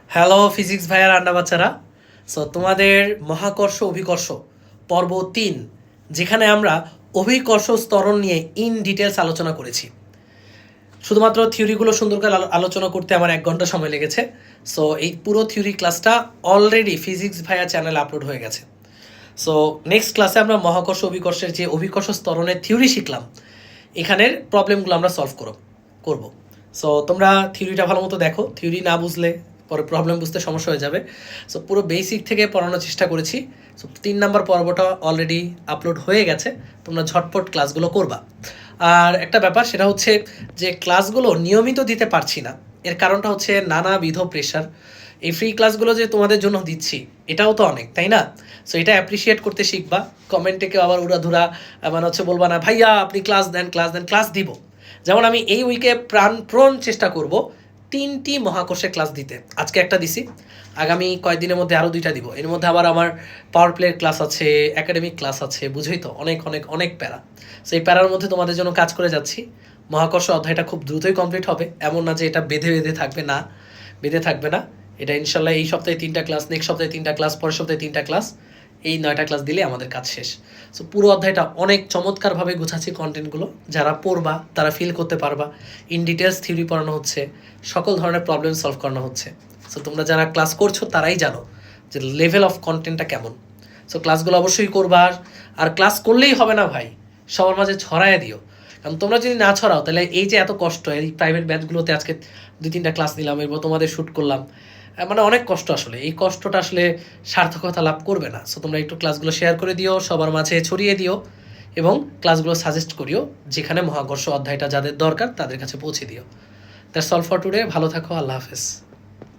Hello physics ভাইয়ার আন্ডা বাচ্চারা। সো তোমাদের মহাকর্ষ অভিকর্ষ পর্ব 3, যেখানে আমরা অভিকর্ষ ত্বরণ নিয়ে ইন ডিটেলস আলোচনা করেছি। শুধুমাত্র থিওরিগুলো সুন্দর করে আলোচনা করতে আমার 1 ঘন্টা সময় লেগেছে। সো এই পুরো থিওরি ক্লাসটা অলরেডি ফিজিক্স ভাইয়া চ্যানেলে আপলোড হয়ে গেছে। সো নেক্সট ক্লাসে আমরা মহাকর্ষ অভিকর্ষের যে অভিকর্ষ ত্বরণের থিওরি শিখলাম, এখানের প্রবলেমগুলো আমরা সলভ করব। সো তোমরা থিওরিটা ভালো মতো দেখো, থিওরি না বুঝলে পরে প্রবলেম বুঝতে সমস্যা হয়ে যাবে। সো পুরো বেসিক থেকে পড়ানোর চেষ্টা করেছি। সো 3 নম্বর পর্বটা অলরেডি আপলোড হয়ে গেছে, তোমরা ঝটপট ক্লাসগুলো করবা। আর একটা ব্যাপার, সেটা হচ্ছে যে ক্লাসগুলো নিয়মিত দিতে পারছি না, এর কারণটা হচ্ছে নানাবিধ প্রেশার। এই ফ্রি ক্লাসগুলো যে তোমাদের জন্য দিচ্ছি, এটাও তো অনেক, তাই না? সো এটা অ্যাপ্রিসিয়েট করতে শিখবা। কমেন্টে কেউ আবার উড়াধুরা মানে বলবা না, ভাইয়া আপনি ক্লাস দেন, ক্লাস দিব। যেমন আমি এই উইকে প্রাণপ্রণ চেষ্টা করব 3টি মহাকর্ষের ক্লাস দিতে। আজকে একটা দিছি, আগামী কয়েকদিনের মধ্যে আরও 2টা দিব। এর মধ্যে আবার আমার পাওয়ার প্লের ক্লাস আছে, একাডেমিক ক্লাস আছে, বুঝেই তো, অনেক অনেক অনেক প্যারা। সো এই প্যারার মধ্যে তোমাদের জন্য কাজ করে যাচ্ছি। মহাকর্ষ অধ্যায়টা খুব দ্রুতই কমপ্লিট হবে, এমন না যে এটা বেঁধে থাকবে, না বেঁধে থাকবে না। এটা ইনশাল্লাহ এই সপ্তাহে 3টা ক্লাস, নেক্সট সপ্তাহে 3টা ক্লাস, পরের সপ্তাহে 3টা ক্লাস, এই 9টা ক্লাস দিলে আমাদের কাজ শেষ। সো পুরো অধ্যায়টা অনেক চমৎকারভাবে গুছাচ্ছি কন্টেন্টগুলো, যারা পড়বা তারা ফিল করতে পারবা। ইন ডিটেলস থিওরি পড়ানো হচ্ছে, সকল ধরনের প্রবলেম সলভ করানো হচ্ছে। সো তোমরা যারা ক্লাস করছো তারাই জানো যে লেভেল অফ কন্টেন্টটা কেমন। সো ক্লাসগুলো অবশ্যই করবা। আর ক্লাস করলেই হবে না ভাই, সবার মাঝে ছড়ায় দিও। কারণ তোমরা যদি না ছড়াও, তাহলে এই যে এত কষ্ট, এই প্রাইভেট ব্যাচগুলোতে আজকে 2-3টা ক্লাস নিলাম, এরপর তোমাদের শ্যুট করলাম, মানে অনেক কষ্ট। আসলে এই কষ্টটা আসলে সার্থকতা লাভ করবে না। সো তোমরা একটু ক্লাসগুলো শেয়ার করে দিও, সবার মাঝে ছড়িয়ে দিও, এবং ক্লাসগুলো সাজেস্ট করিও, যেখানে মহাকর্ষ অধ্যায়টা যাদের দরকার তাদের কাছে পৌঁছে দিও। That's all for today. ভালো থাকো, আল্লাহ হাফেজ।